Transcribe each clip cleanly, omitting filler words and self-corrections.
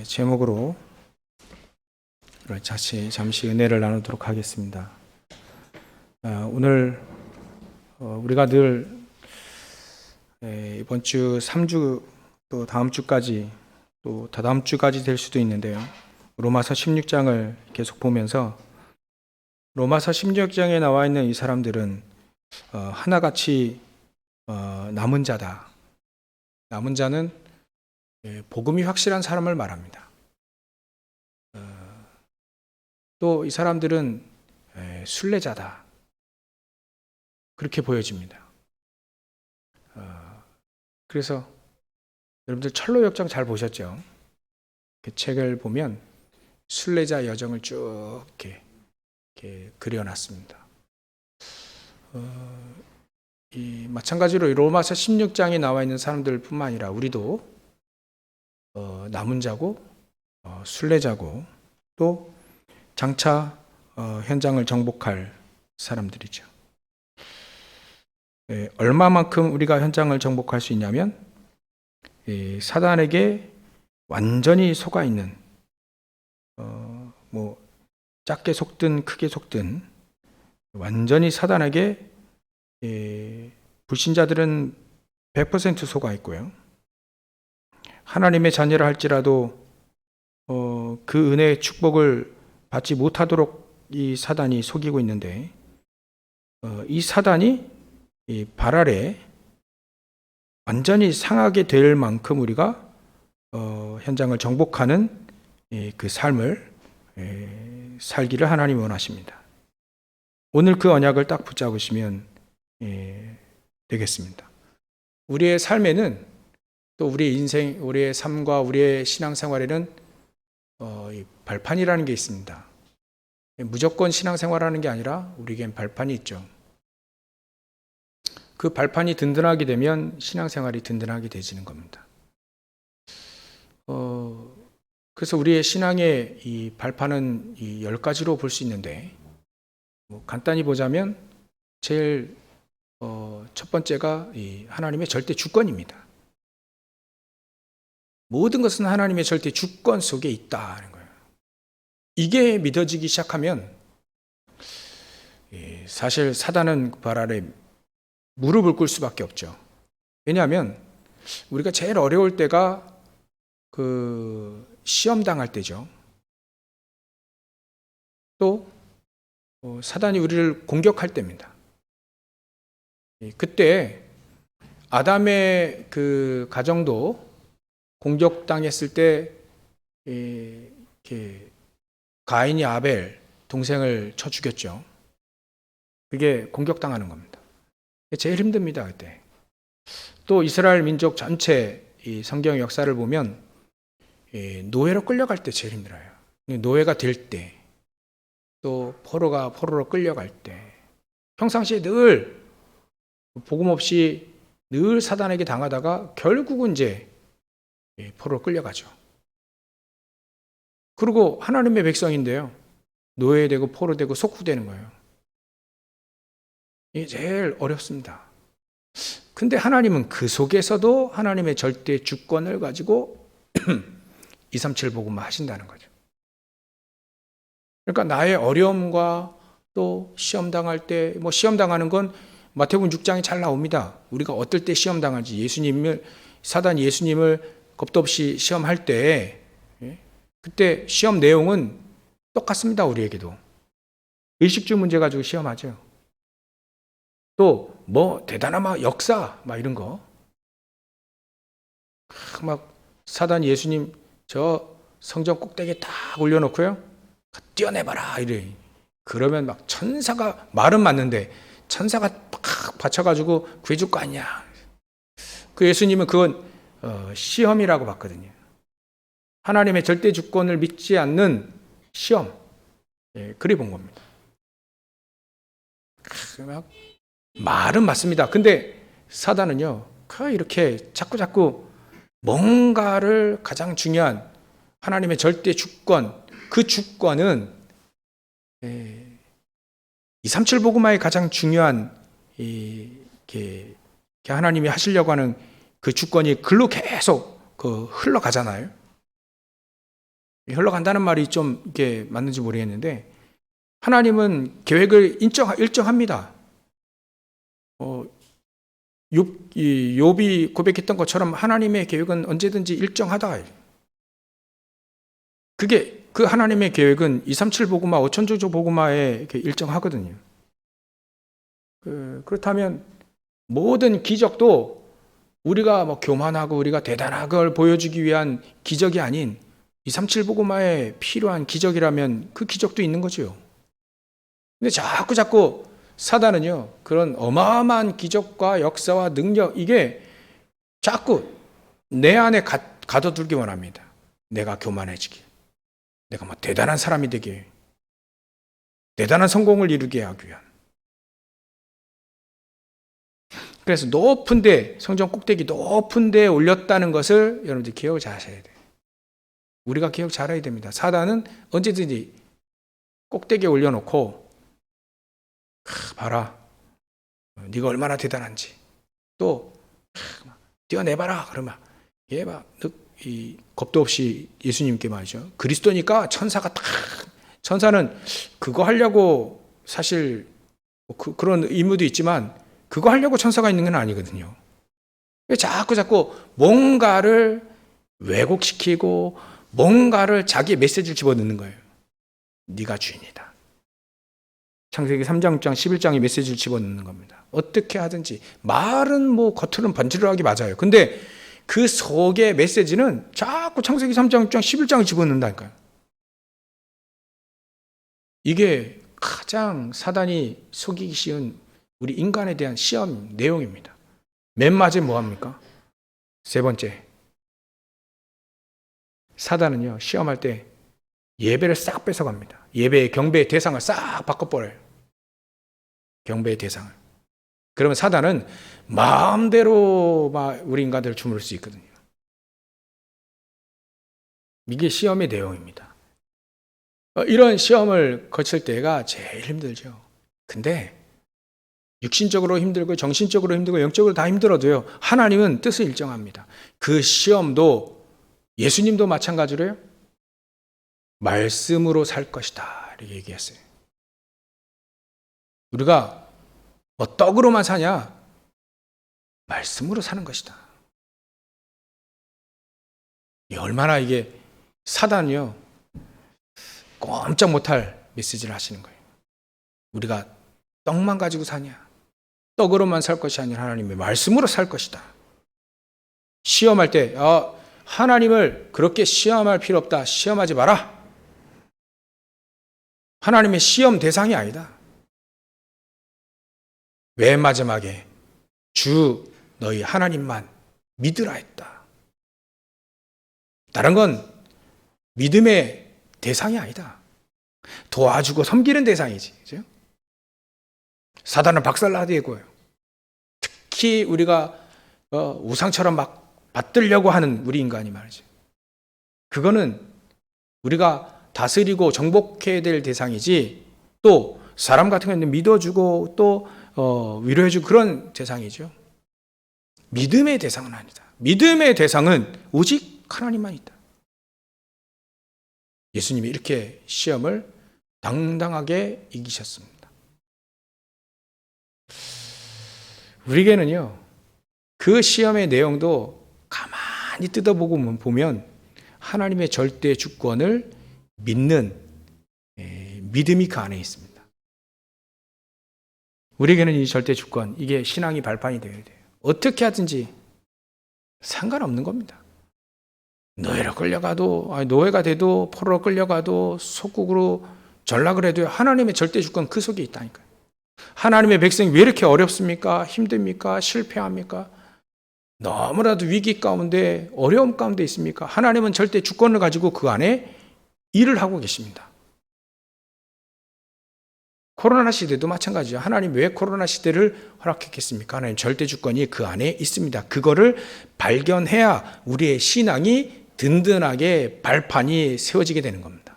제목으로 잠시 은혜를 나누도록 하겠습니다. 오늘 우리가 늘 이번 주 3주 또 다음 주까지 또 다다음 주까지 될 수도 있는데요. 로마서 16장을 계속 보면서 로마서 16장에 나와 있는 이 사람들은 하나같이 남은 자다. 남은 자는 복음이 확실한 사람을 말합니다. 또 이 사람들은 순례자다. 그렇게 보여집니다. 그래서 여러분들 철로역정 잘 보셨죠? 그 책을 보면 순례자 여정을 쭉 이렇게 그려놨습니다. 마찬가지로 로마서 16장에 나와 있는 사람들뿐만 아니라 우리도 남은 자고 순례자고 또 장차 현장을 정복할 사람들이죠. 얼마만큼 우리가 현장을 정복할 수 있냐면 사단에게 완전히 속아 있는 작게 속든 크게 속든 완전히 사단에게 불신자들은 100% 속아 있고요. 하나님의 자녀라 할지라도 그 은혜의 축복을 받지 못하도록 이 사단이 속이고 있는데 이 사단이 이 발 아래 완전히 상하게 될 만큼 우리가 현장을 정복하는 그 삶을 살기를 하나님이 원하십니다. 오늘 그 언약을 딱 붙잡으시면 되겠습니다. 우리의 삶에는 또 우리의 인생, 우리의 삶과 우리의 신앙생활에는 이 발판이라는 게 있습니다. 무조건 신앙생활하는 게 아니라 우리에겐 발판이 있죠. 그 발판이 든든하게 되면 신앙생활이 든든하게 되지는 겁니다. 그래서 우리의 신앙의 이 발판은 이 10가지로 볼 수 있는데 간단히 보자면 제일 첫 번째가 이 하나님의 절대 주권입니다. 모든 것은 하나님의 절대 주권 속에 있다는 거예요. 이게 믿어지기 시작하면 사실 사단은 발 아래 무릎을 꿇을 수밖에 없죠. 왜냐하면 우리가 제일 어려울 때가 그 시험 당할 때죠. 또 사단이 우리를 공격할 때입니다. 그때 아담의 그 가정도 공격당했을 때 이렇게 가인이 아벨 동생을 쳐 죽였죠. 그게 공격당하는 겁니다. 제일 힘듭니다. 그때. 또 이스라엘 민족 전체 이 성경 역사를 보면 노예로 끌려갈 때 제일 힘들어요. 노예가 될 때, 또 포로로 끌려갈 때, 평상시에 늘 복음 없이 늘 사단에게 당하다가 결국은 이제 포로로 끌려가죠. 그리고 하나님의 백성인데요. 노예되고 포로되고 속후되는 거예요. 이게 제일 어렵습니다. 근데 하나님은 그 속에서도 하나님의 절대 주권을 가지고 237 복음을 하신다는 거죠. 그러니까 나의 어려움과 또 시험 당할 때, 시험 당하는 건 마태복음 6장에 잘 나옵니다. 우리가 어떨 때 시험 당할지, 사단이 예수님을 겁도 없이 시험할 때, 그때 시험 내용은 똑같습니다. 우리에게도. 의식주 문제 가지고 시험하죠. 또 대단한 역사 이런 거. 사단이 예수님 저 성전 꼭대기에 딱 올려놓고요. 뛰어내봐라 이래. 그러면 천사가 말은 맞는데 천사가 팍 받쳐가지고 구해줄 거 아니야. 그 예수님은 그건 시험이라고 봤거든요. 하나님의 절대 주권을 믿지 않는 시험. 그리 본 겁니다. 말은 맞습니다. 근데 사단은요, 이렇게 자꾸 뭔가를 가장 중요한 하나님의 절대 주권, 그 주권은 237 복음화의 가장 중요한 하나님이 하시려고 하는 그 주권이 글로 계속 흘러가잖아요. 흘러간다는 말이 좀 이게 맞는지 모르겠는데, 하나님은 계획을 일정합니다. 욥이 고백했던 것처럼 하나님의 계획은 언제든지 일정하다. 그게 그 하나님의 계획은 237 복음화, 5000조 복음화에 일정하거든요. 그렇다면 모든 기적도 우리가 뭐 교만하고 우리가 대단한 걸 보여주기 위한 기적이 아닌 237 복음화에 필요한 기적이라면 그 기적도 있는 거죠. 근데 자꾸 사단은요, 그런 어마어마한 기적과 역사와 능력, 이게 자꾸 내 안에 가둬두기 원합니다. 내가 교만해지기, 내가 뭐 대단한 사람이 되기, 대단한 성공을 이루게 하기 위한. 그래서 높은데, 성전 꼭대기 높은데 올렸다는 것을 여러분들 기억을 잘 하셔야 돼요. 우리가 기억 잘해야 됩니다. 사단은 언제든지 꼭대기에 올려놓고, 봐라, 네가 얼마나 대단한지, 또 뛰어내봐라. 그러면 얘 막 겁도 없이 예수님께 말이죠. 그리스도니까 천사가 딱, 천사는 그거 하려고 사실 그런 의무도 있지만 그거 하려고 천사가 있는 건 아니거든요. 자꾸 뭔가를 왜곡시키고 뭔가를 자기의 메시지를 집어넣는 거예요. 네가 주인이다. 창세기 3장, 6장, 11장의 메시지를 집어넣는 겁니다. 어떻게 하든지. 말은 뭐 겉으로는 번지르르하게 맞아요. 근데 그 속의 메시지는 자꾸 창세기 3장, 6장, 11장을 집어넣는다니까요. 이게 가장 사단이 속이기 쉬운 우리 인간에 대한 시험 내용입니다. 맨 마지막에 뭐합니까? 세 번째, 사단은요, 시험할 때 예배를 싹 뺏어갑니다. 예배의 경배의 대상을 싹 바꿔버려요. 경배의 대상을. 그러면 사단은 마음대로 우리 인간들을 주무를 수 있거든요. 이게 시험의 내용입니다. 이런 시험을 거칠 때가 제일 힘들죠. 근데 육신적으로 힘들고 정신적으로 힘들고 영적으로 다 힘들어도요, 하나님은 뜻을 일정합니다. 그 시험도 예수님도 마찬가지로요, 말씀으로 살 것이다 이렇게 얘기했어요. 우리가 뭐 떡으로만 사냐? 말씀으로 사는 것이다. 얼마나 이게 사단이요, 꼼짝 못할 메시지를 하시는 거예요. 우리가 떡만 가지고 사냐? 떡으로만 살 것이 아니라 하나님의 말씀으로 살 것이다. 시험할 때 하나님을 그렇게 시험할 필요 없다. 시험하지 마라. 하나님의 시험 대상이 아니다. 맨 마지막에 주 너희 하나님만 믿으라 했다. 다른 건 믿음의 대상이 아니다. 도와주고 섬기는 대상이지. 그죠? 사단은 박살나되고요. 특히 우리가 우상처럼 막 받들려고 하는 우리 인간이 말이죠. 그거는 우리가 다스리고 정복해야 될 대상이지, 또 사람 같은 경우는 믿어주고 또 위로해주고 그런 대상이죠. 믿음의 대상은 아니다. 믿음의 대상은 오직 하나님만 있다. 예수님이 이렇게 시험을 당당하게 이기셨습니다. 우리에게는요, 그 시험의 내용도 가만히 뜯어보고 보면 하나님의 절대 주권을 믿는 믿음이 그 안에 있습니다. 우리에게는 이 절대 주권, 이게 신앙이 발판이 되어야 돼요. 어떻게 하든지 상관없는 겁니다. 노예로 끌려가도, 노예가 돼도, 포로로 끌려가도, 속국으로 전락을 해도 하나님의 절대 주권 그 속에 있다니까요. 하나님의 백성이 왜 이렇게 어렵습니까? 힘듭니까? 실패합니까? 너무나도 위기 가운데, 어려움 가운데 있습니까? 하나님은 절대 주권을 가지고 그 안에 일을 하고 계십니다. 코로나 시대도 마찬가지죠. 하나님 왜 코로나 시대를 허락했겠습니까? 하나님 절대 주권이 그 안에 있습니다. 그거를 발견해야 우리의 신앙이 든든하게 발판이 세워지게 되는 겁니다.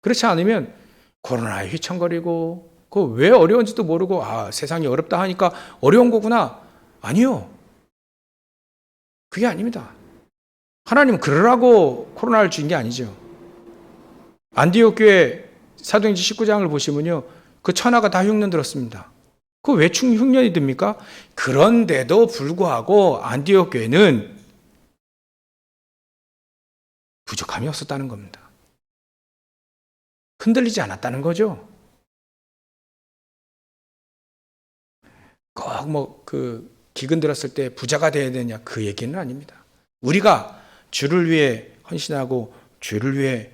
그렇지 않으면 코로나에 휘청거리고 그거 왜 어려운지도 모르고 세상이 어렵다 하니까 어려운 거구나. 아니요. 그게 아닙니다. 하나님은 그러라고 코로나를 주신 게 아니죠. 안디옥 교회 사도행전 19장을 보시면요, 그 천하가 다 흉년 들었습니다. 그 왜 흉년이 듭니까? 그런데도 불구하고 안디옥 교회는 부족함이 없었다는 겁니다. 흔들리지 않았다는 거죠. 꼭 뭐 기근 들었을 때 부자가 돼야 되냐, 그 얘기는 아닙니다. 우리가 주를 위해 헌신하고 주를 위해,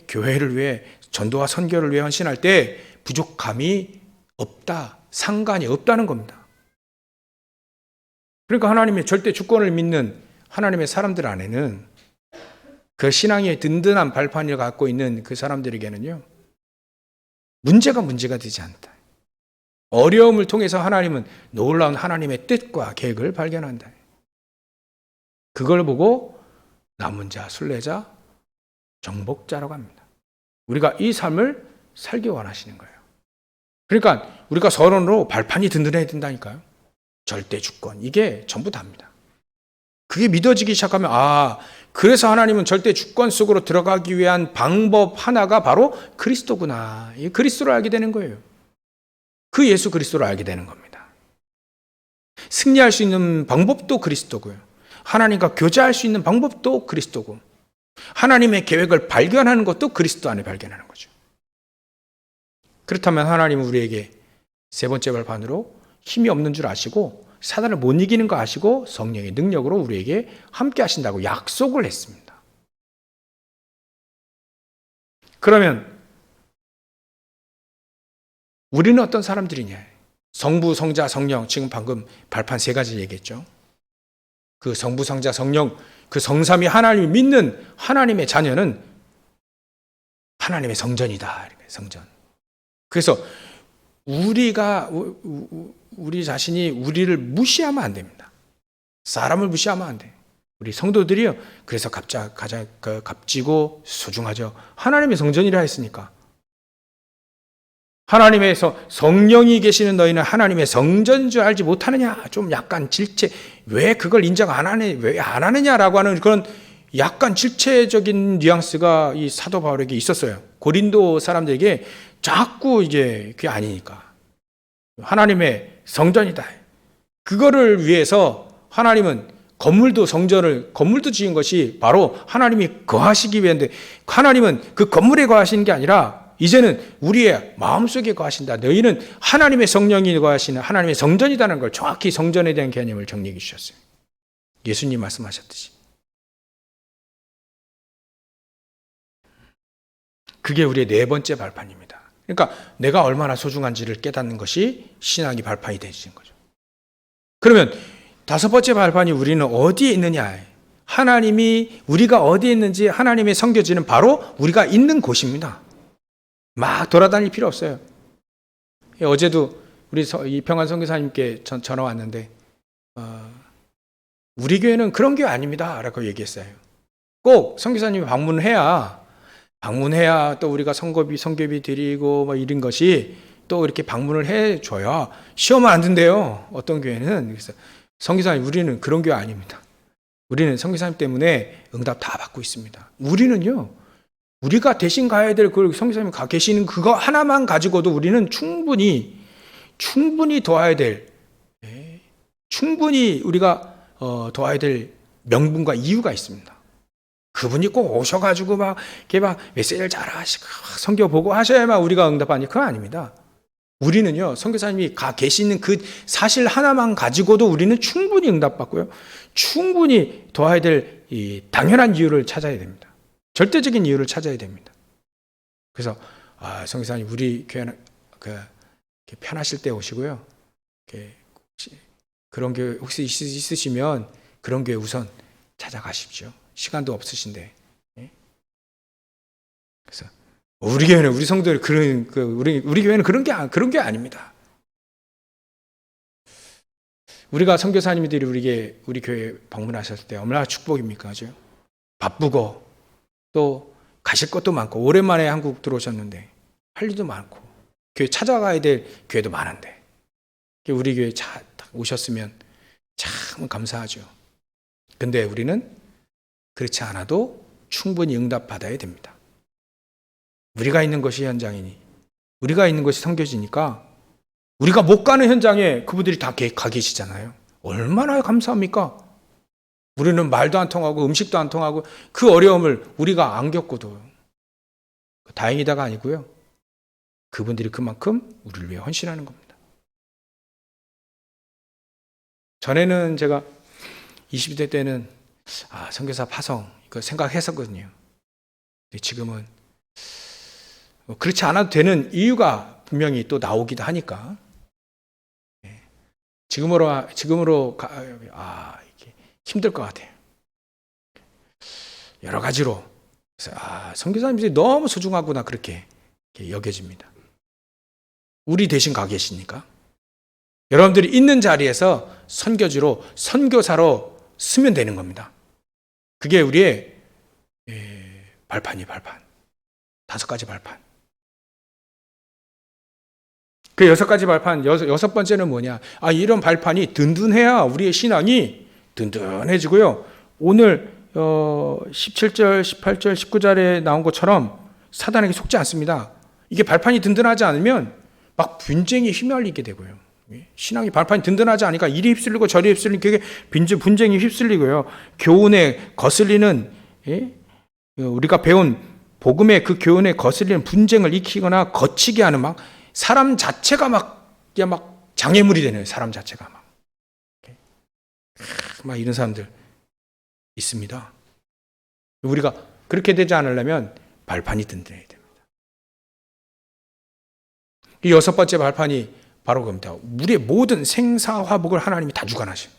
교회를 위해, 전도와 선교를 위해 헌신할 때 부족함이 없다, 상관이 없다는 겁니다. 그러니까 하나님의 절대 주권을 믿는 하나님의 사람들 안에는, 그 신앙의 든든한 발판을 갖고 있는 그 사람들에게는요, 문제가 되지 않다. 어려움을 통해서 하나님은 놀라운 하나님의 뜻과 계획을 발견한다. 그걸 보고 남은 자, 순례자, 정복자라고 합니다. 우리가 이 삶을 살기 원하시는 거예요. 그러니까 우리가 서론으로 발판이 든든해야 된다니까요. 절대 주권, 이게 전부 다입니다. 그게 믿어지기 시작하면, 그래서 하나님은 절대 주권 속으로 들어가기 위한 방법 하나가 바로 그리스도구나, 이 그리스도를 알게 되는 거예요. 그 예수 그리스도를 알게 되는 겁니다. 승리할 수 있는 방법도 그리스도고요, 하나님과 교제할 수 있는 방법도 그리스도고, 하나님의 계획을 발견하는 것도 그리스도 안에 발견하는 거죠. 그렇다면 하나님은 우리에게 세 번째 발판으로 힘이 없는 줄 아시고, 사단을 못 이기는 거 아시고, 성령의 능력으로 우리에게 함께 하신다고 약속을 했습니다. 그러면 우리는 어떤 사람들이냐? 성부, 성자, 성령, 지금 방금 발판 세 가지 얘기했죠. 그 성부, 성자, 성령, 그 성삼위 하나님을 믿는 하나님의 자녀는 하나님의 성전이다. 성전. 그래서 우리 자신이 우리를 무시하면 안 됩니다. 사람을 무시하면 안 돼. 우리 성도들이요, 그래서 가장 값지고 소중하죠. 하나님의 성전이라 했으니까. 하나님에서 성령이 계시는 너희는 하나님의 성전인 줄 알지 못하느냐? 좀 약간 질체, 왜 그걸 인정 안 하느냐, 왜 안 하느냐라고 하는 그런 약간 질체적인 뉘앙스가 이 사도 바울에게 있었어요. 고린도 사람들에게 자꾸 이제 그게 아니니까. 하나님의 성전이다. 그거를 위해서 하나님은 건물도 지은 것이 바로 하나님이 거하시기 위한데, 하나님은 그 건물에 거하시는 게 아니라 이제는 우리의 마음속에 거하신다. 너희는 하나님의 성령이 거하시는 하나님의 성전이라는 걸 정확히 성전에 대한 개념을 정리해 주셨어요. 예수님 말씀하셨듯이. 그게 우리의 네 번째 발판입니다. 그러니까 내가 얼마나 소중한지를 깨닫는 것이 신앙의 발판이 되시는 거죠. 그러면 다섯 번째 발판이 우리는 어디에 있느냐? 하나님이 우리가 어디에 있는지 하나님의 섬겨지는 바로 우리가 있는 곳입니다. 막 돌아다닐 필요 없어요. 어제도 우리 이평환 선교사님께 전화 왔는데, 우리 교회는 그런 교회 아닙니다 라고 얘기했어요. 꼭 선교사님이 방문해야 또 우리가 선교비 드리고 뭐 이런 것이 또 이렇게 방문을 해줘야 시험을 안 든대요. 어떤 교회는. 그래서 선교사님, 우리는 그런 교회 아닙니다. 우리는 선교사님 때문에 응답 다 받고 있습니다. 우리는요, 우리가 대신 가야 될 그 선교사님 가 계시는 그거 하나만 가지고도 우리는 충분히 도와야 될, 충분히 우리가 도와야 될 명분과 이유가 있습니다. 그분이 꼭 오셔가지고 이렇게 메시지를 잘 하시고 선교 보고 하셔야만 우리가 응답하니, 그건 아닙니다. 우리는요, 선교사님이 가 계시는 그 사실 하나만 가지고도 우리는 충분히 응답받고요, 충분히 도와야 될 이 당연한 이유를 찾아야 됩니다. 절대적인 이유를 찾아야 됩니다. 그래서 선교사님, 우리 교회는 편하실 때 오시고요, 그런 교회 혹시 있으시면 그런 교회 우선 찾아가십시오. 시간도 없으신데. 그래서 우리 교회는, 우리 성도들 우리 교회는 그런 게 아닙니다. 우리가 선교사님들이 우리 교회 방문하셨을 때 얼마나 축복입니까, 그죠? 바쁘고 또 가실 것도 많고, 오랜만에 한국 들어오셨는데 할 일도 많고, 교회 찾아가야 될 교회도 많은데, 우리 교회 오셨으면 참 감사하죠. 근데 우리는 그렇지 않아도 충분히 응답받아야 됩니다. 우리가 있는 것이 현장이니, 우리가 있는 것이 선교지니까 우리가 못 가는 현장에 그분들이 다 가 계시잖아요. 얼마나 감사합니까? 우리는 말도 안 통하고 음식도 안 통하고 그 어려움을 우리가 안 겪고도 다행이다가 아니고요. 그분들이 그만큼 우리를 위해 헌신하는 겁니다. 전에는 제가 20대 때는 선교사 파송 이거 생각했었거든요. 근데 지금은 그렇지 않아도 되는 이유가 분명히 또 나오기도 하니까 지금으로 이게 힘들 것 같아요. 여러 가지로 그래서 선교사님들이 너무 소중하구나 그렇게 여겨집니다. 우리 대신 가 계시니까 여러분들이 있는 자리에서 선교지로 선교사로 쓰면 되는 겁니다. 그게 우리의 발판. 5가지 발판. 그 6가지 발판, 여섯 번째는 뭐냐? 이런 발판이 든든해야 우리의 신앙이 든든해지고요. 오늘 17절, 18절, 19절에 나온 것처럼 사단에게 속지 않습니다. 이게 발판이 든든하지 않으면 막 분쟁에 휘말리게 되고요. 신앙이 발판이 든든하지 않으니까 이리 휩쓸리고 저리 휩쓸리고 그게 분쟁이 휩쓸리고요. 교훈에 거슬리는 우리가 배운 복음의 그 교훈에 거슬리는 분쟁을 익히거나 거치게 하는 막 사람 자체가 막 장애물이 되네요. 사람 자체가 막 이런 사람들 있습니다. 우리가 그렇게 되지 않으려면 발판이 든든해야 됩니다. 이 6번째 발판이 바로 그겁니다. 우리의 모든 생사화복을 하나님이 다 주관하신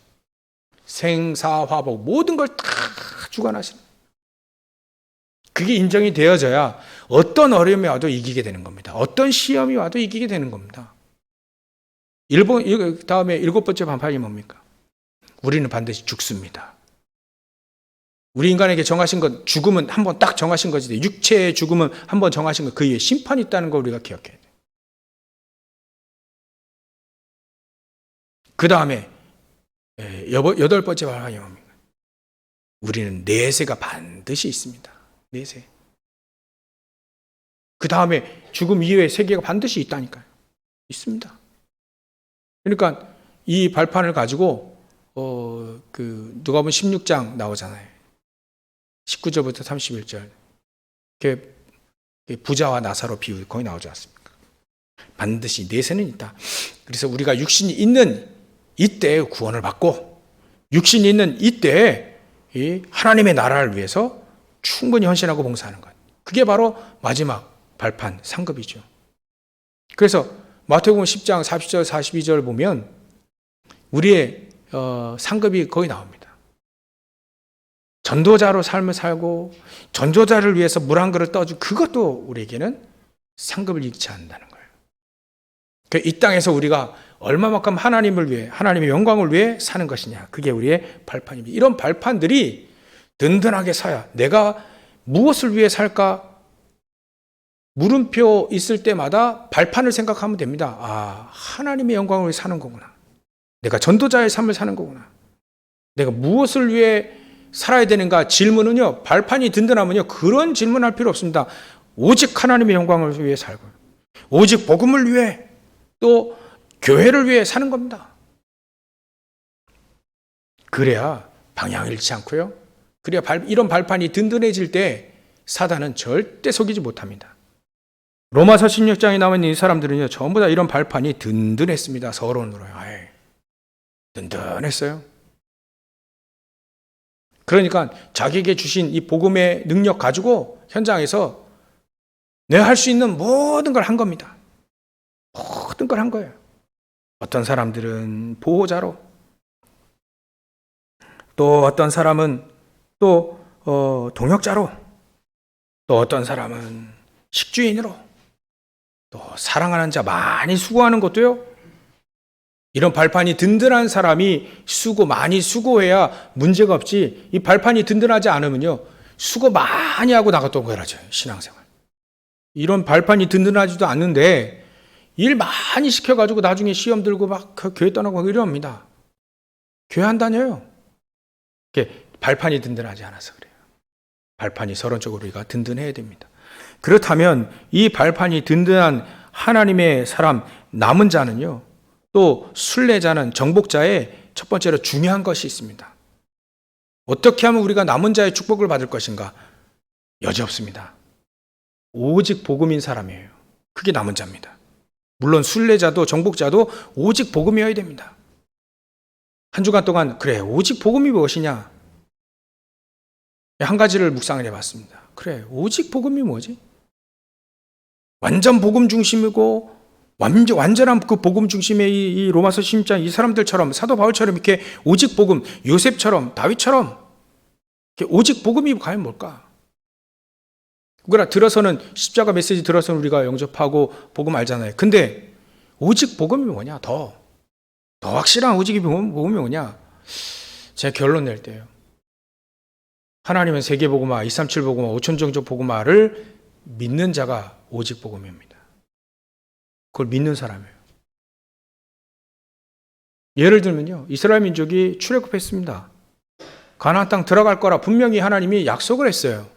생사화복 모든 걸 다 주관하신 그게 인정이 되어져야 어떤 어려움이 와도 이기게 되는 겁니다. 어떤 시험이 와도 이기게 되는 겁니다. 다음에 7번째 발판이 뭡니까? 우리는 반드시 죽습니다. 우리 인간에게 정하신 것, 죽음은 한번 딱 정하신 거지. 육체의 죽음은 한번 정하신 것, 그 이후에 심판이 있다는 걸 우리가 기억해야 돼요. 그 다음에 8번째 발판이 뭡니까? 우리는 내세가 반드시 있습니다. 내세. 그 다음에 죽음 이후의 세계가 반드시 있다니까요. 있습니다. 그러니까 이 발판을 가지고 누가복음 16장 나오잖아요. 19절부터 31절. 부자와 나사로 비유 거기 나오지 않습니까? 반드시 내세는 있다. 그래서 우리가 육신이 있는 이때에 구원을 받고 육신이 있는 이때에 하나님의 나라를 위해서 충분히 헌신하고 봉사하는 것. 그게 바로 마지막 발판, 상급이죠. 그래서 마태복음 10장 40절, 42절 보면 우리의 상급이 거기 나옵니다. 전도자로 삶을 살고 전도자를 위해서 물 한 그릇 떠주고 그것도 우리에게는 상급을 잃지 않는다는 거예요. 이 땅에서 우리가 얼마만큼 하나님을 위해 하나님의 영광을 위해 사는 것이냐. 그게 우리의 발판입니다. 이런 발판들이 든든하게 서야 내가 무엇을 위해 살까? 물음표 있을 때마다 발판을 생각하면 됩니다. 하나님의 영광을 위해 사는 거구나. 내가 전도자의 삶을 사는 거구나. 내가 무엇을 위해 살아야 되는가? 질문은요, 발판이 든든하면요, 그런 질문할 필요 없습니다. 오직 하나님의 영광을 위해 살고, 오직 복음을 위해, 또 교회를 위해 사는 겁니다. 그래야 방향을 잃지 않고요. 그래야 이런 발판이 든든해질 때 사단은 절대 속이지 못합니다. 로마서 16장에 나온 이 사람들은요, 전부 다 이런 발판이 든든했습니다. 서론으로요. 든든했어요. 그러니까 자기에게 주신 이 복음의 능력 가지고 현장에서 내가 할 수 있는 모든 걸 한 겁니다. 모든 걸 한 거예요. 어떤 사람들은 보호자로, 또 어떤 사람은 또 동역자로, 또 어떤 사람은 식주인으로, 또 사랑하는 자 많이 수고하는 것도요. 이런 발판이 든든한 사람이 많이 수고해야 문제가 없지. 이 발판이 든든하지 않으면요, 수고 많이 하고 나갔던 거라죠. 신앙생활. 이런 발판이 든든하지도 않는데 일 많이 시켜가지고 나중에 시험 들고 막 교회 떠나고 이럽니다. 교회 안 다녀요. 발판이 든든하지 않아서 그래요. 발판이 서론적으로 우리가 든든해야 됩니다. 그렇다면 이 발판이 든든한 하나님의 사람, 남은 자는요, 또 순례자는 정복자의 첫 번째로 중요한 것이 있습니다. 어떻게 하면 우리가 남은 자의 축복을 받을 것인가? 여지없습니다. 오직 복음인 사람이에요. 그게 남은 자입니다. 물론 순례자도 정복자도 오직 복음이어야 됩니다. 한 주간 동안 그래, 오직 복음이 무엇이냐? 한 가지를 묵상을 해봤습니다. 그래, 오직 복음이 뭐지? 완전 복음 중심이고 완전한 그 복음 중심의 이 로마서 16장 이 사람들처럼 사도 바울처럼 이렇게 오직 복음, 요셉처럼 다윗처럼 이렇게 오직 복음이 과연 뭘까? 그러나 들어서는 십자가 메시지 들어서는 우리가 영접하고 복음 알잖아요. 근데 오직 복음이 뭐냐? 더 확실한 오직 복음이 뭐냐? 제가 결론 낼 때요. 하나님은 세계 복음화, 237 복음화, 5천종족 복음화를 믿는 자가 오직 복음입니다. 그걸 믿는 사람이에요. 예를 들면요, 이스라엘 민족이 출애굽했습니다. 가나안 땅 들어갈 거라 분명히 하나님이 약속을 했어요.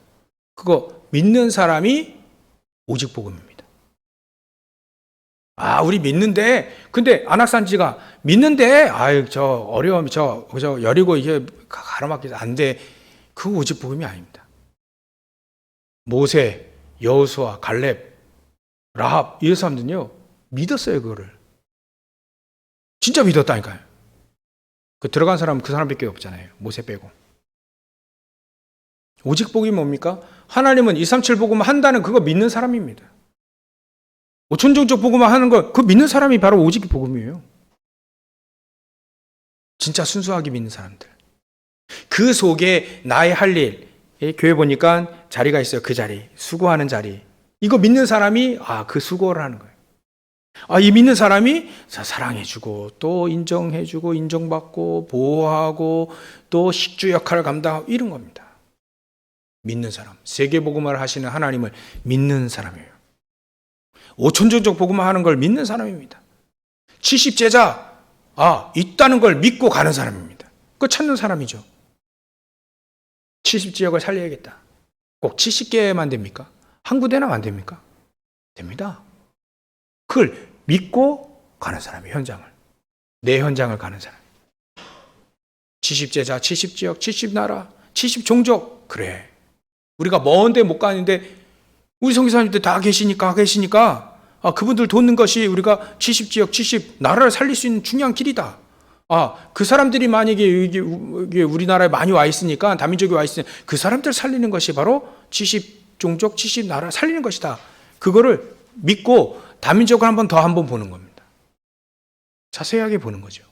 그거 믿는 사람이 오직 복음입니다. 아, 우리 믿는데, 근데 아낙산지가 믿는데, 아유, 저 어려움, 저 여리고 이게 가로막혀서 안 돼. 그거 오직 복음이 아닙니다. 모세, 여호수아, 갈렙, 라합 이 사람들은요 믿었어요. 그거를 진짜 믿었다니까요. 그 들어간 사람은 그 사람밖에 없잖아요. 모세 빼고. 오직 복음이 뭡니까? 하나님은 237 복음을 한다는 그거 믿는 사람입니다. 5천종족 복음을 하는 거 그거 믿는 사람이 바로 오직 복음이에요. 진짜 순수하게 믿는 사람들. 그 속에 나의 할 일, 교회 보니까 자리가 있어요. 그 자리, 수고하는 자리. 이거 믿는 사람이 그 수고를 하는 거예요. 이 믿는 사람이 사랑해주고 또 인정해주고 인정받고 보호하고 또 식주 역할을 감당하고 이런 겁니다. 믿는 사람, 세계복음을 하시는 하나님을 믿는 사람이에요. 5천종족 복음을 하는 걸 믿는 사람입니다. 70제자 있다는 걸 믿고 가는 사람입니다. 그거 찾는 사람이죠. 70지역을 살려야겠다. 꼭 70개만 됩니까? 한 구대나 안 됩니까? 됩니다. 그걸 믿고 가는 사람이에요. 현장을. 내 현장을 가는 사람. 70제자, 70지역, 70나라, 70종족. 그래. 우리가 먼데 못 가는데 우리 선교사님들 다 계시니까 그분들 돕는 것이 우리가 70지역, 70나라를 살릴 수 있는 중요한 길이다. 그 사람들이 만약에 여기 우리나라에 많이 와 있으니까, 다민족이 와 있으니까 그 사람들 살리는 것이 바로 70종족, 70나라 살리는 것이다. 그거를 믿고 다민족을 한번 보는 겁니다. 자세하게 보는 거죠.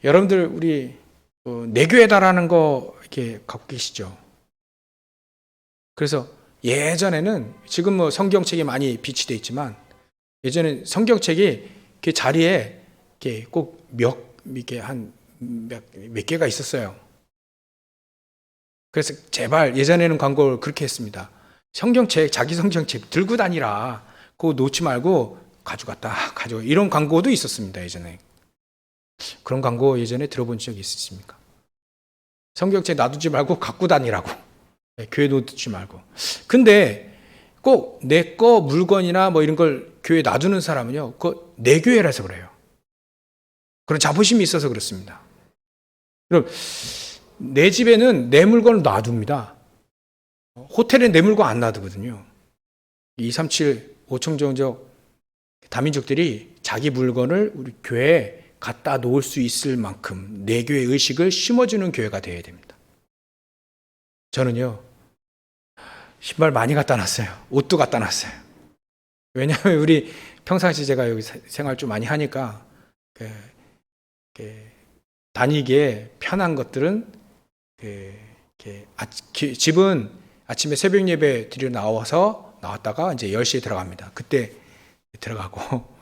여러분들 우리 내교회다라는 거 이렇게 갖고 계시죠? 그래서 예전에는 지금 성경책이 많이 비치되어 있지만 예전에 성경책이 그 자리에 이렇게 꼭 이렇게 몇 개가 있었어요. 그래서 제발 예전에는 광고를 그렇게 했습니다. 성경책, 자기 성경책 들고 다니라. 그거 놓지 말고 가져가. 이런 광고도 있었습니다. 예전에. 그런 광고 예전에 들어본 적이 있으십니까? 성경책 놔두지 말고 갖고 다니라고. 교회 놓두지 말고. 근데 꼭 내 거 물건이나 이런 걸 교회에 놔두는 사람은요, 그거 내 교회라서 그래요. 그런 자부심이 있어서 그렇습니다. 그럼 내 집에는 내 물건을 놔둡니다. 호텔에 내 물건 안 놔두거든요. 237, 5천종족 다민족들이 자기 물건을 우리 교회에 갖다 놓을 수 있을 만큼 내 교회 의식을 심어주는 교회가 되어야 됩니다. 저는요, 신발 많이 갖다 놨어요. 옷도 갖다 놨어요. 왜냐하면 우리 평상시 제가 여기 생활 좀 많이 하니까 다니기에 편한 것들은 집은 아침에 새벽 예배 드리러 나왔다가 이제 10시에 들어갑니다. 그때 들어가고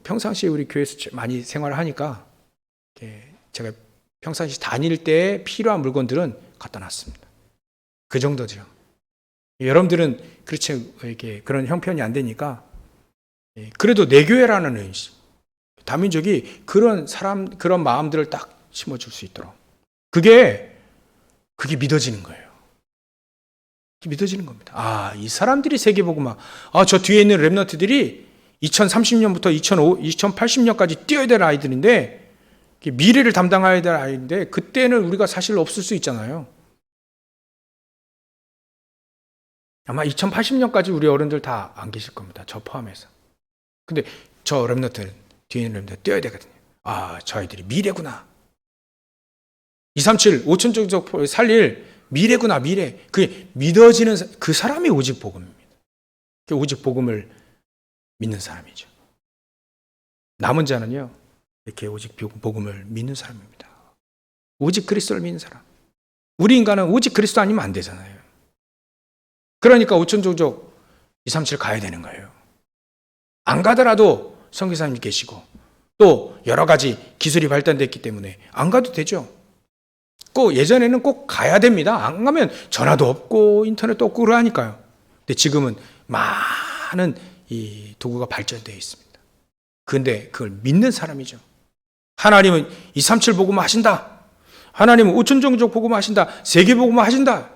평상시에 우리 교회에서 많이 생활을 하니까 제가 평상시 다닐 때 필요한 물건들은 갖다 놨습니다. 그 정도죠. 여러분들은 그렇지 이렇게 그런 형편이 안 되니까 그래도 내 교회라는 의식, 다민족이 그런 마음들을 딱 심어줄 수 있도록 그게 믿어지는 거예요. 믿어지는 겁니다. 아, 이 사람들이 세계복음화. 아, 저 뒤에 있는 렘넌트들이 2030년부터 2080년까지 뛰어야 될 아이들인데, 미래를 담당해야 될 아이인데, 그때는 우리가 사실 없을 수 있잖아요. 아마 2080년까지 우리 어른들 다 안 계실 겁니다. 저 포함해서. 근데 저 렘넌트, 뒤에 있는 렘넌트 뛰어야 되거든요. 아, 저 아이들이 미래구나. 237, 5천 종족 살릴 미래구나, 미래. 그게 믿어지는 그 사람이 오직 복음입니다. 그 오직 복음을 믿는 사람이죠. 남은 자는요, 이렇게 오직 복음을 믿는 사람입니다. 오직 그리스도를 믿는 사람. 우리 인간은 오직 그리스도 아니면 안 되잖아요. 그러니까 5천 종족 237 가야 되는 거예요. 안 가더라도 선교사님 계시고 또 여러 가지 기술이 발달됐기 때문에 안 가도 되죠. 꼭 예전에는 꼭 가야 됩니다. 안 가면 전화도 없고 인터넷도 없고 그러니까요. 근데 지금은 많은 이 도구가 발전되어 있습니다. 그런데 그걸 믿는 사람이죠. 하나님은 237 복음을 하신다. 하나님은 5천 종족 복음을 하신다. 세계 복음을 하신다.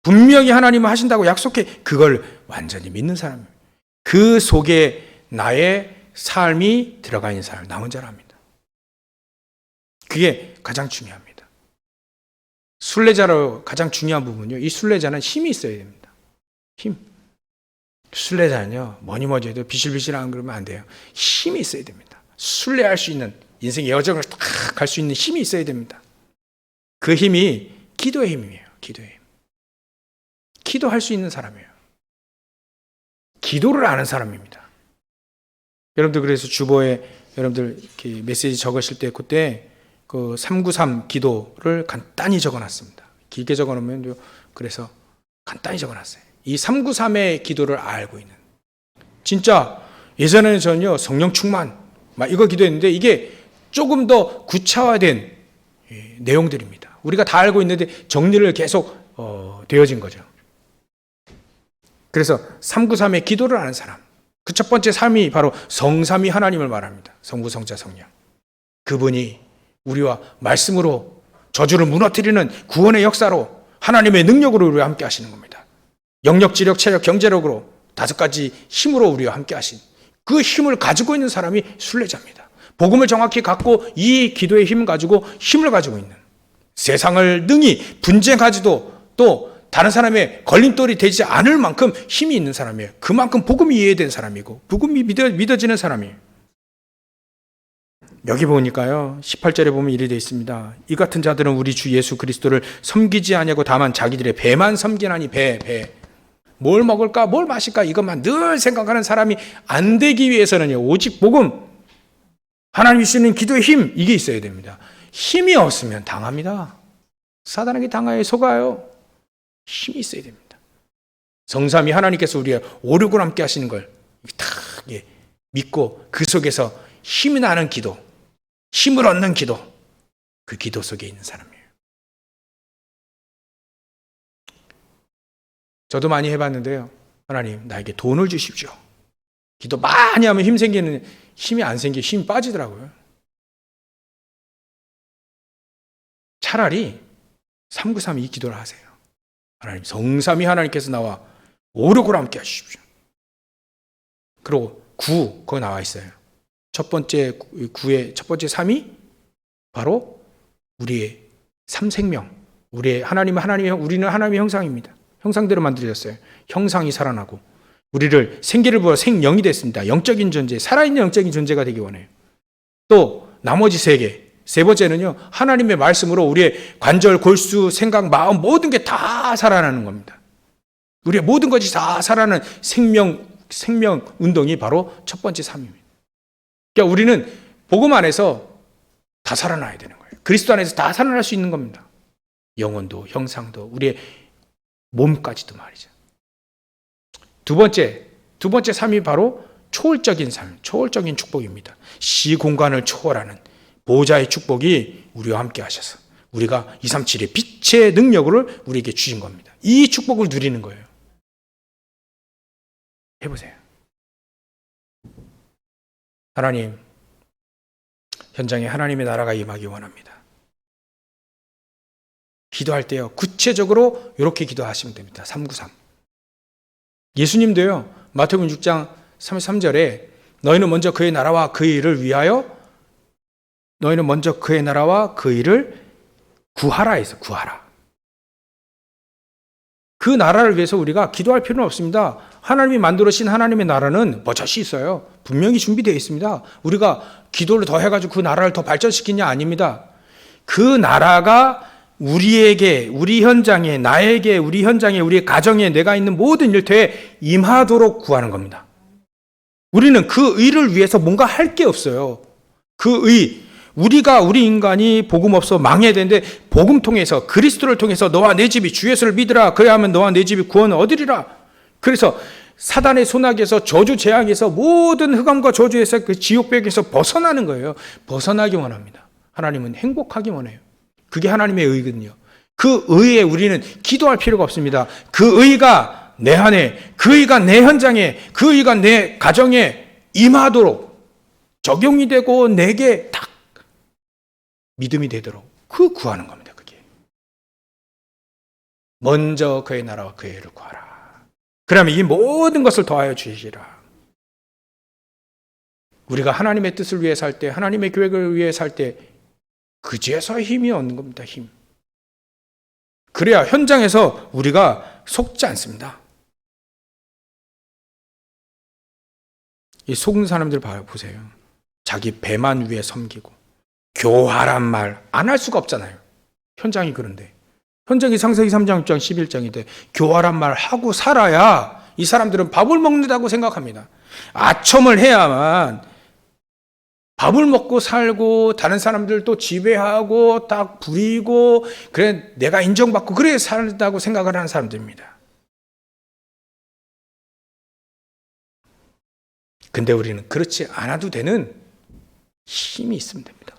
분명히 하나님은 하신다고 약속해. 그걸 완전히 믿는 사람입니다. 그 속에 나의 삶이 들어가 있는 사람, 나 혼자라 합니다. 그게 가장 중요합니다. 순례자로 가장 중요한 부분은요, 이 순례자는 힘이 있어야 됩니다. 힘. 순례자는요, 뭐니 해도 비실비실한 그러면 안 돼요. 힘이 있어야 됩니다. 순례할 수 있는, 인생의 여정을 딱 갈 수 있는 힘이 있어야 됩니다. 그 힘이 기도의 힘이에요. 기도의 힘. 기도할 수 있는 사람이에요. 기도를 아는 사람입니다. 여러분들 그래서 주보에 여러분들 이렇게 메시지 적으실 때 그때 그 393 기도를 간단히 적어놨습니다. 길게 적어놓으면 그래서 간단히 적어놨어요. 이 393의 기도를 알고 있는. 진짜 예전에는 저는요 성령 충만 막 이거 기도했는데 이게 조금 더 구체화된 내용들입니다. 우리가 다 알고 있는데 정리를 계속 되어진 거죠. 그래서 393의 기도를 아는 사람. 그 첫 번째 삶이 바로 성삼위 하나님을 말합니다. 성부, 성자, 성령. 그분이 우리와 말씀으로 저주를 무너뜨리는 구원의 역사로 하나님의 능력으로 우리와 함께 하시는 겁니다. 영력, 지력, 체력, 경제력으로 5가지 힘으로 우리와 함께 하신 그 힘을 가지고 있는 사람이 순례자입니다. 복음을 정확히 갖고 이 기도의 힘을 가지고 있는 세상을 능히 분쟁하지도 또 다른 사람의 걸림돌이 되지 않을 만큼 힘이 있는 사람이에요. 그만큼 복음이 이해된 사람이고 복음이 믿어지는 사람이에요. 여기 보니까요 18절에 보면 이렇게 되어 있습니다. 이 같은 자들은 우리 주 예수 그리스도를 섬기지 아니하고 다만 자기들의 배만 섬기나니 배. 뭘 먹을까 뭘 마실까 이것만 늘 생각하는 사람이 안 되기 위해서는요 오직 복음 하나님이 주시는 기도의 힘 이게 있어야 됩니다. 힘이 없으면 당합니다. 사단에게 당하여 속아요. 힘이 있어야 됩니다. 성삼위 하나님께서 우리의 오륙을 함께 하시는 걸 다 믿고 그 속에서 힘이 나는 기도, 힘을 얻는 기도, 그 기도 속에 있는 사람이에요. 저도 많이 해봤는데요. 하나님 나에게 돈을 주십시오. 기도 많이 하면 힘 생기는 힘이 안 생기고 힘이 빠지더라고요. 차라리 393 이 기도를 하세요. 하나님 성삼위 하나님께서 나와 오륙을 함께 하십시오. 그리고 9 거기 나와 있어요. 첫 번째 9의 첫 번째 3이 바로 우리의 삼생명, 우리의 하나님의 우리는 하나님의 형상입니다. 형상대로 만들어졌어요. 형상이 살아나고 우리를 생기를 부어 생영이 됐습니다. 영적인 존재, 살아있는 영적인 존재가 되기 원해요. 또 나머지 3개. 세 번째는요, 하나님의 말씀으로 우리의 관절, 골수, 생각, 마음 모든 게 다 살아나는 겁니다. 우리의 모든 것이 다 살아나는 생명 운동이 바로 첫 번째 3입니다. 그러니까 우리는 복음 안에서 다 살아나야 되는 거예요. 그리스도 안에서 다 살아날 수 있는 겁니다. 영혼도, 형상도, 우리의 몸까지도 말이죠. 두 번째 3이 바로 초월적인 삶, 초월적인 축복입니다. 시공간을 초월하는 보호자의 축복이 우리와 함께 하셔서 우리가 237의 빛의 능력을 우리에게 주신 겁니다. 이 축복을 누리는 거예요. 해보세요. 하나님, 현장에 하나님의 나라가 임하기 원합니다. 기도할 때요, 구체적으로 이렇게 기도하시면 됩니다. 393. 예수님도요, 마태복음 6장 33절에 너희는 먼저 그의 나라와 그의 일을 위하여 너희는 먼저 그의 나라와 그 일을 구하라 해서 구하라. 그 나라를 위해서 우리가 기도할 필요는 없습니다. 하나님이 만들어신 하나님의 나라는 버젓이 있어요. 분명히 준비되어 있습니다. 우리가 기도를 더 해가지고 그 나라를 더 발전시키냐? 아닙니다. 그 나라가 우리에게, 우리 현장에, 나에게, 우리 현장에, 우리 가정에, 내가 있는 모든 일터에 임하도록 구하는 겁니다. 우리는 그 의를 위해서 뭔가 할 게 없어요. 그 의, 우리 인간이 복음 없어 망해야 되는데, 복음 통해서, 그리스도를 통해서 너와 내 집이 주 예수를 믿으라. 그래야 하면 너와 내 집이 구원을 얻으리라. 그래서 사단의 소나기에서, 저주 재앙에서, 모든 흑암과 저주에서, 그 지옥벽에서 벗어나는 거예요. 벗어나기 원합니다. 하나님은 행복하기 원해요. 그게 하나님의 의거든요. 그 의에 우리는 기도할 필요가 없습니다. 그 의가 내 안에, 그 의가 내 현장에, 그 의가 내 가정에 임하도록 적용이 되고 내게 딱 믿음이 되도록 그 구하는 겁니다. 그게 먼저 그의 나라와 그의 의를 구하라. 그러면 이 모든 것을 더하여 주시리라. 우리가 하나님의 뜻을 위해 살 때, 하나님의 계획을 위해 살 때 그제서 힘이 얻는 겁니다. 힘. 그래야 현장에서 우리가 속지 않습니다. 이 속은 사람들 보세요. 자기 배만 위해 섬기고 교활한 말 안 할 수가 없잖아요. 현장이 그런데. 현장이 창세기 3장 6장 11장인데 교활한 말 하고 살아야 이 사람들은 밥을 먹는다고 생각합니다. 아첨을 해야만 밥을 먹고 살고 다른 사람들 또 지배하고 딱 부리고 그래 내가 인정받고 그래 살다고 생각을 하는 사람들입니다. 근데 우리는 그렇지 않아도 되는 힘이 있으면 됩니다.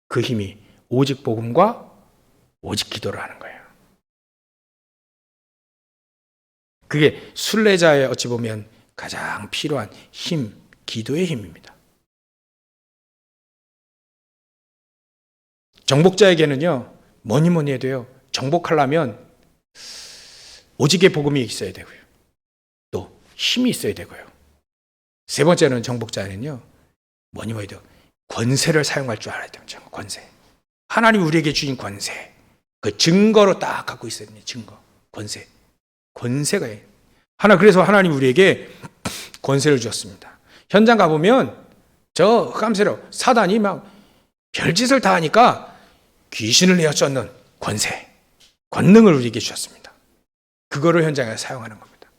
그 힘이 오직 복음과 오직 기도를 하는 거예요. 그게 순례자의 어찌 보면 가장 필요한 힘, 기도의 힘입니다. 정복자에게는요, 뭐니 해도요, 정복하려면 오직의 복음이 있어야 되고요. 또 힘이 있어야 되고요. 세 번째는 정복자에는요, 뭐니 해도 권세를 사용할 줄 알아야 됩니다. 권세. 하나님 우리에게 주신 권세. 그 증거로 딱 갖고 있어야 됩니다. 증거. 권세. 권세가 그래서 하나님 우리에게 권세를 주셨습니다. 현장 가보면 저 흑암세력 사단이 막 별짓을 다 하니까 귀신을 내어 쫓는 권세, 권능을 우리에게 주셨습니다. 그거를 현장에 사용하는 겁니다.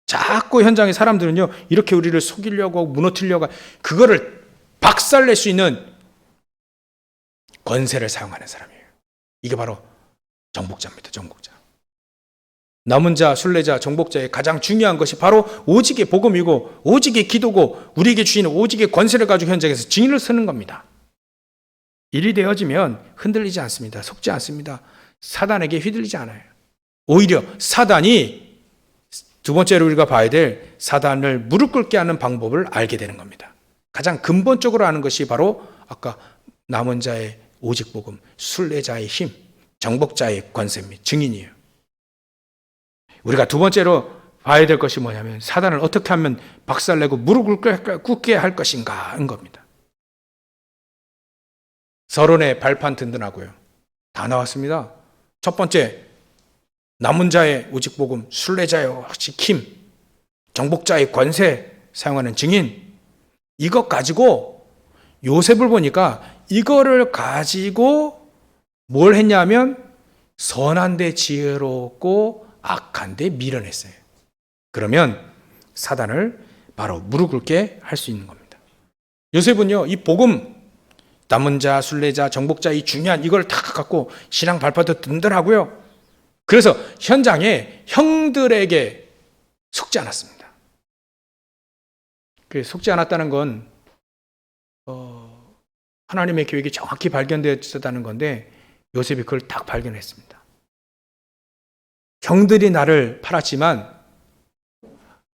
자꾸 현장의 사람들은요, 이렇게 우리를 속이려고 무너뜨리려고 그거를 박살낼 수 있는 권세를 사용하는 사람이에요. 이게 바로 정복자입니다. 정복자. 남은 자, 순례자, 정복자의 가장 중요한 것이 바로 오직의 복음이고 오직의 기도고 우리에게 주시는 오직의 권세를 가지고 현장에서 증인을 서는 겁니다. 일이 되어지면 흔들리지 않습니다. 속지 않습니다. 사단에게 휘둘리지 않아요. 오히려 사단이 두 번째로 우리가 봐야 될 사단을 무릎 꿇게 하는 방법을 알게 되는 겁니다. 가장 근본적으로 아는 것이 바로 아까 남은 자의 오직 복음, 순례자의 힘, 정복자의 권세 및 증인이에요. 우리가 두 번째로 봐야 될 것이 뭐냐면 사단을 어떻게 하면 박살내고 무릎 꿇게 할 것인가인 겁니다. 서론의 발판 든든하고요. 다 나왔습니다. 첫 번째, 남은 자의 오직 복음, 순례자의 힘, 정복자의 권세 사용하는 증인. 이것 가지고 요셉을 보니까 이거를 가지고 뭘 했냐면 선한데 지혜롭고 악한데 미련했어요. 그러면 사단을 바로 무릎 꿇게 할 수 있는 겁니다. 요셉은요, 이 복음, 남은 자, 순례자, 정복자 이 중요한 이걸 다 갖고 신앙 발판도 든든하고요. 그래서 현장에 형들에게 속지 않았습니다. 그 속지 않았다는 건 하나님의 계획이 정확히 발견되었다는 건데 요셉이 그걸 딱 발견했습니다. 형들이 나를 팔았지만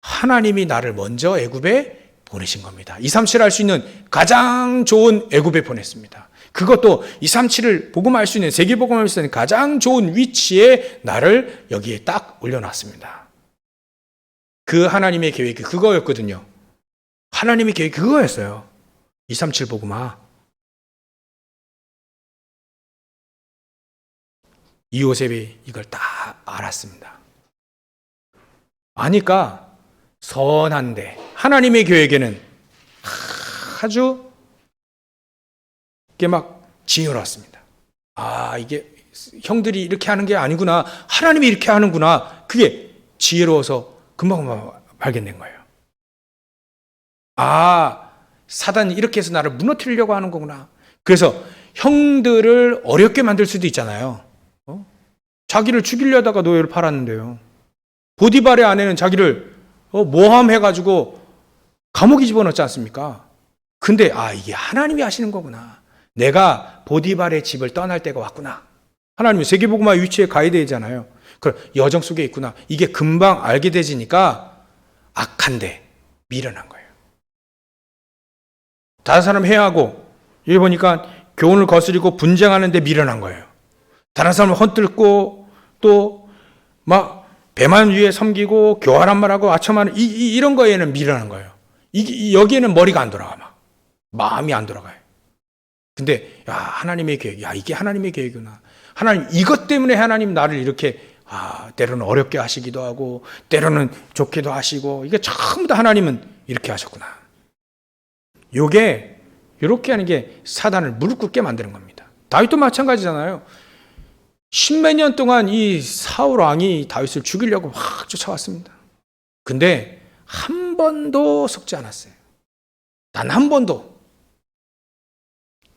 하나님이 나를 먼저 애굽에 보내신 겁니다. 237 할 수 있는 가장 좋은 애굽에 보냈습니다. 그것도 237을 복음할 수 있는, 세계 복음할 수 있는 가장 좋은 위치에 나를 여기에 딱 올려놨습니다. 그 하나님의 계획이 그거였거든요. 하나님의 계획이 그거였어요. 237 복음화. 이요셉이 이걸 다 알았습니다. 아니까 선한데 하나님의 계획에는 아주 이게 막 지혜로웠습니다. 아, 이게 형들이 이렇게 하는 게 아니구나. 하나님이 이렇게 하는구나. 그게 지혜로워서 금방 발견된 거예요. 아, 사단이 이렇게 해서 나를 무너뜨리려고 하는 거구나. 그래서 형들을 어렵게 만들 수도 있잖아요. 자기를 죽이려다가 노예를 팔았는데요. 보디발의 아내는 자기를 모함해가지고 감옥에 집어넣지 않습니까? 근데 이게 하나님이 하시는 거구나. 내가 보디발의 집을 떠날 때가 왔구나. 하나님이 세계복음화의 위치에 가야 되잖아요. 그럼 여정 속에 있구나. 이게 금방 알게 되지니까 악한데 미련한 거예요. 다른 사람 해하고 여기 보니까 교훈을 거스리고 분쟁하는데 미련한 거예요. 다른 사람을 헛들고 또 막 배만 위에 섬기고 교활한 말하고 아첨하는 이런 거에는 미련한 거예요. 여기에는 머리가 안 돌아가, 막 마음이 안 돌아가요. 근데 하나님의 계획, 이게 하나님의 계획이구나. 하나님, 이것 때문에 하나님 나를 이렇게 때로는 어렵게 하시기도 하고 때로는 좋게도 하시고, 이게 전부 다 하나님은 이렇게 하셨구나. 요게 이렇게 하는 게 사단을 무릎 꿇게 만드는 겁니다. 다윗도 마찬가지잖아요. 십몇 년 동안 이 사울 왕이 다윗을 죽이려고 막 쫓아왔습니다. 근데 한 번도 속지 않았어요. 단 한 번도.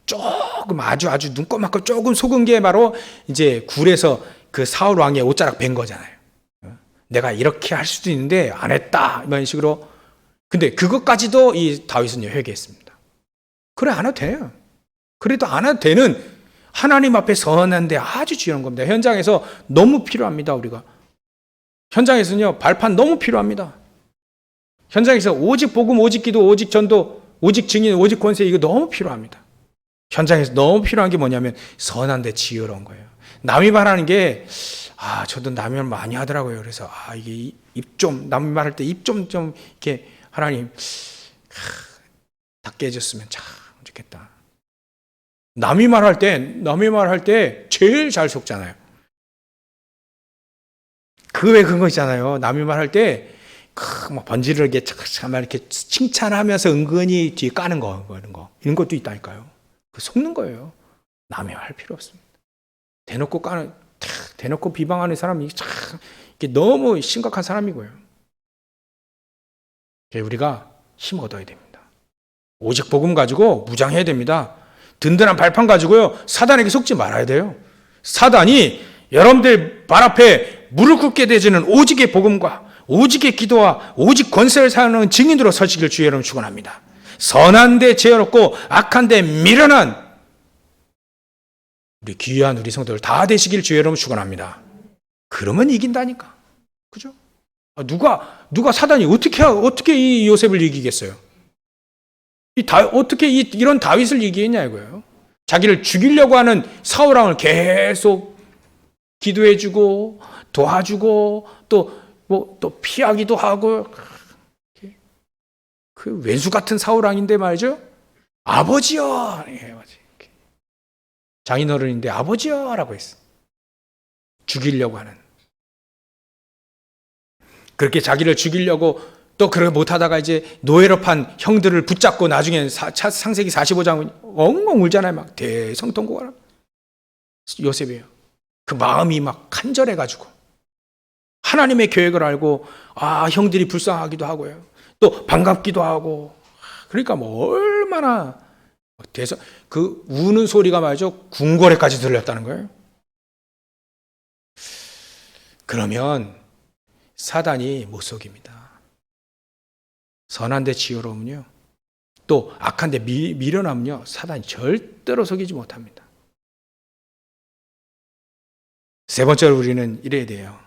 조금 아주 눈꼽만큼 조금 속은 게 바로 이제 굴에서 그 사울 왕의 옷자락 벤 거잖아요. 내가 이렇게 할 수도 있는데 안 했다, 이런 식으로. 근데 그것까지도 이 다윗은 회개했습니다. 그래, 안 해도 돼요. 그래도 안 해도 되는 하나님 앞에 선한데 아주 중요한 겁니다. 현장에서 너무 필요합니다, 우리가. 현장에서는요, 발판 너무 필요합니다. 현장에서 오직 복음, 오직 기도, 오직 전도, 오직 증인, 오직 권세, 이거 너무 필요합니다. 현장에서 너무 필요한 게 뭐냐면 선한데 지혜로운 거예요. 남이 말하는 게 저도 남이 말 많이 하더라고요. 그래서 이게 남이 말할 때 입 좀 이렇게 하나님 닫게 해줬으면 참 좋겠다. 남이 말할 때 제일 잘 속잖아요. 그 외 그런 거 있잖아요. 남이 말할 때 막 번지르게 이렇게 칭찬하면서 은근히 뒤에 까는 거, 이런 것도 있다니까요. 그 속는 거예요. 남이 할 필요 없습니다. 대놓고 비방하는 사람이 참 이게 너무 심각한 사람이고요. 우리가 힘 얻어야 됩니다. 오직 복음 가지고 무장해야 됩니다. 든든한 발판 가지고요, 사단에게 속지 말아야 돼요. 사단이 여러분들 발 앞에 무릎 꿇게 되지는 오직의 복음과 오직의 기도와 오직 권세를 사용하는 증인으로 서시길 주의 이름으로 축원합니다. 선한데 지혜롭고 악한데 미련한 우리 귀한 우리 성도들 다 되시길 주의 이름으로 축원합니다. 그러면 이긴다니까. 그죠? 누가 사단이 어떻게 이 요셉을 이기겠어요? 어떻게 이런 다윗을 이기겠냐 이거예요. 자기를 죽이려고 하는 사울 왕을 계속 기도해주고 도와주고 또 피하기도 하고, 그 왼수 같은 사울 왕인데 말이죠. 아버지여, 장인어른인데 아버지여라고 했어. 죽이려고 하는. 그렇게 자기를 죽이려고 또 그렇게 못하다가 이제 노예로 판 형들을 붙잡고 나중에 창세기 45장 엉엉 울잖아요. 막 대성통곡하라. 요셉이에요. 그 마음이 막 간절해가지고 하나님의 계획을 알고 형들이 불쌍하기도 하고요. 또 반갑기도 하고. 그러니까 얼마나 그 우는 소리가 말이죠. 궁궐에까지 들렸다는 거예요. 그러면 사단이 못 속입니다. 선한데 지혜로우면요, 또 악한데 미련하면요, 사단이 절대로 속이지 못합니다. 세 번째로 우리는 이래야 돼요.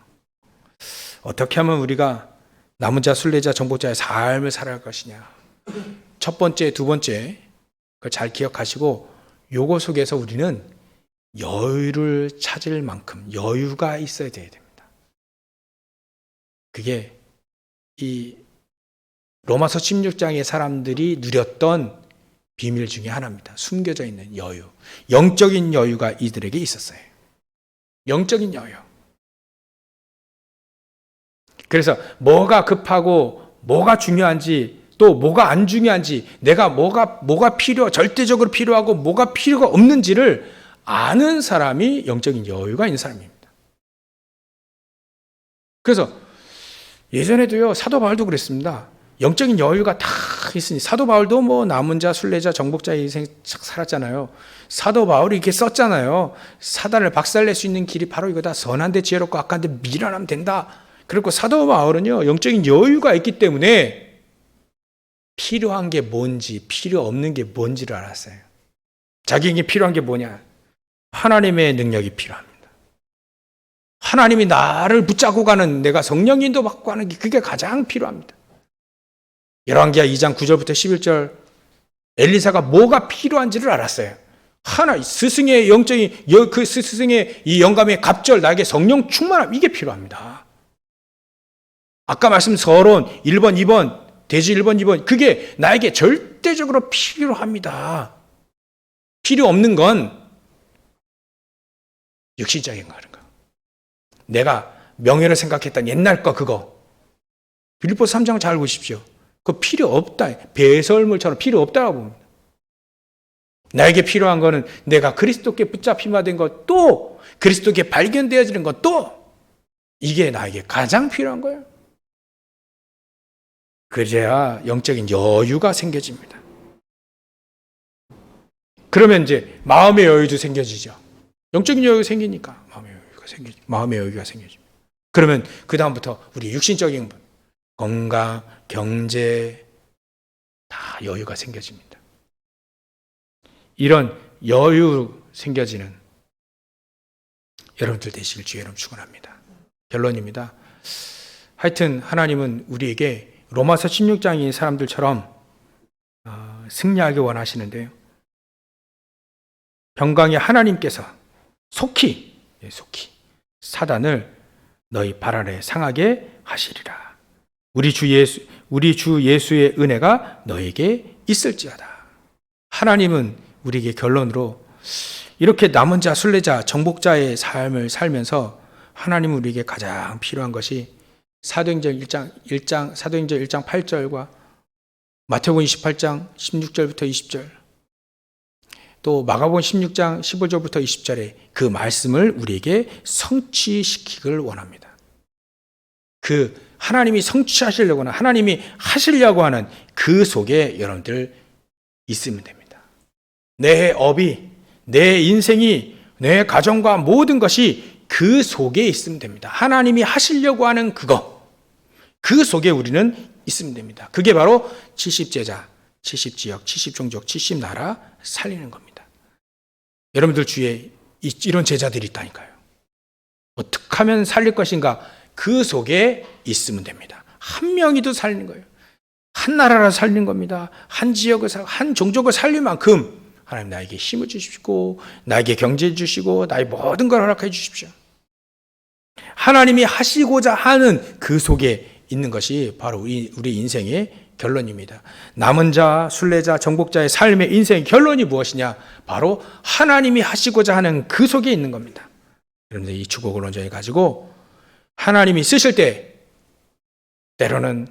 어떻게 하면 우리가 남은 자, 순례자, 정복자의 삶을 살아갈 것이냐. 첫 번째, 두 번째 그걸 잘 기억하시고 요거 속에서 우리는 여유를 찾을 만큼 여유가 있어야 돼야 됩니다. 그게 이 로마서 16장의 사람들이 누렸던 비밀 중에 하나입니다. 숨겨져 있는 여유. 영적인 여유가 이들에게 있었어요. 영적인 여유. 그래서 뭐가 급하고 뭐가 중요한지 또 뭐가 안 중요한지 내가 뭐가 절대적으로 필요하고 뭐가 필요가 없는지를 아는 사람이 영적인 여유가 있는 사람입니다. 그래서 예전에도요, 사도 바울도 그랬습니다. 영적인 여유가 다 있으니, 사도 바울도 뭐 남은 자, 순례자, 정복자의 인생 살았잖아요. 사도 바울이 이렇게 썼잖아요. 사단을 박살낼 수 있는 길이 바로 이거다. 선한데 지혜롭고 악한데 미련하면 된다. 그리고 사도 바울은요, 영적인 여유가 있기 때문에 필요한 게 뭔지, 필요 없는 게 뭔지를 알았어요. 자기에게 필요한 게 뭐냐? 하나님의 능력이 필요합니다. 하나님이 나를 붙잡고 가는, 내가 성령 인도 받고 가는 게 그게 가장 필요합니다. 열왕기하 2장 9절부터 11절, 엘리사가 뭐가 필요한지를 알았어요. 스승의 영적인, 그 스승의 이 영감의 갑절, 나에게 성령 충만함, 이게 필요합니다. 아까 말씀 서론 1번, 2번, 대지 1번, 2번, 그게 나에게 절대적으로 필요합니다. 필요 없는 건 육신적인 거는 거. 내가 명예를 생각했던 옛날 거 그거. 빌립보서 3장 잘 보십시오. 그거 필요 없다. 배설물처럼 필요 없다고 봅니다. 나에게 필요한 거는 내가 그리스도께 붙잡힘화 된 것, 또 그리스도께 발견되어지는 것, 또 이게 나에게 가장 필요한 거예요. 그래야 영적인 여유가 생겨집니다. 그러면 이제 마음의 여유도 생겨지죠. 영적인 여유가 생기니까 마음의 여유가 생겨집니다. 그러면 그 다음부터 우리 육신적인 분, 건강, 경제 다 여유가 생겨집니다. 이런 여유 생겨지는 여러분들 되시길 주의 이름 축원합니다. 결론입니다. 하여튼 하나님은 우리에게 로마서 16장인 사람들처럼 승리하기 원하시는데요. 평강의 하나님께서 속히 사단을 너희 발 아래 상하게 하시리라. 우리 주 예수의 은혜가 너에게 있을지어다. 하나님은 우리에게 결론으로 이렇게 남은 자, 순례자, 정복자의 삶을 살면서 하나님은 우리에게 가장 필요한 것이 사도행전 1장 8절과 마태복음 28장 16절부터 20절, 또 마가복음 16장 15절부터 20절에 그 말씀을 우리에게 성취시키길 원합니다. 그 하나님이 성취하시려고 하는, 하나님이 하시려고 하는 그 속에 여러분들 있으면 됩니다. 내 업이, 내 인생이, 내 가정과 모든 것이 그 속에 있으면 됩니다. 하나님이 하시려고 하는 그거, 그 속에 우리는 있으면 됩니다. 그게 바로 70제자, 70지역, 70종족, 70나라 살리는 겁니다. 여러분들 주위에 이런 제자들이 있다니까요. 어떻게 하면 살릴 것인가? 그 속에 있으면 됩니다. 한 명이도 살리는 거예요. 한 나라를 살리는 겁니다. 한 지역을, 한 종족을 살릴 만큼 하나님 나에게 힘을 주시고, 나에게 경제 주시고, 나의 모든 걸 허락해 주십시오. 하나님이 하시고자 하는 그 속에 있는 것이 바로 우리 인생의 결론입니다. 남은 자, 순례자, 정복자의 삶의 인생의 결론이 무엇이냐? 바로 하나님이 하시고자 하는 그 속에 있는 겁니다. 여러분들 이 축복을 온전히 가지고 하나님이 쓰실 때 때로는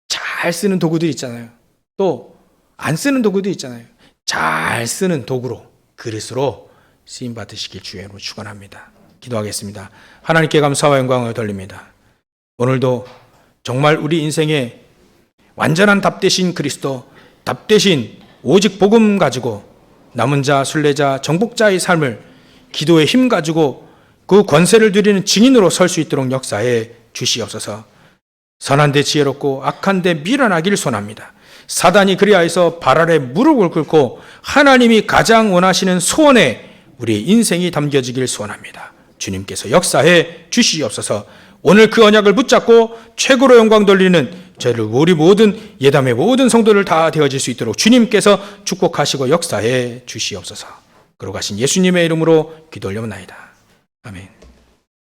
잘 쓰는 도구들이 있잖아요. 또 안 쓰는 도구도 있잖아요. 잘 쓰는 도구로, 그릇으로 쓰임 받으시길 주의 이름으로 축원합니다. 기도하겠습니다. 하나님께 감사와 영광을 돌립니다. 오늘도 정말 우리 인생에 완전한 답 되신 그리스도, 답 되신 오직 복음 가지고 남은 자, 순례자, 정복자의 삶을 기도의 힘 가지고 그 권세를 누리는 증인으로 설 수 있도록 역사해 주시옵소서. 선한데 지혜롭고 악한데 미련하기를 소원합니다. 사단이 그리하여서 발 아래 무릎을 꿇고 하나님이 가장 원하시는 소원에 우리의 인생이 담겨지길 소원합니다. 주님께서 역사해 주시옵소서. 오늘 그 언약을 붙잡고 최고로 영광 돌리는 저희를, 우리 모든 예담의 모든 성도를 다 되어질 수 있도록 주님께서 축복하시고 역사해 주시옵소서. 그러고 가신 예수님의 이름으로 기도 올려옵나이다. 아멘.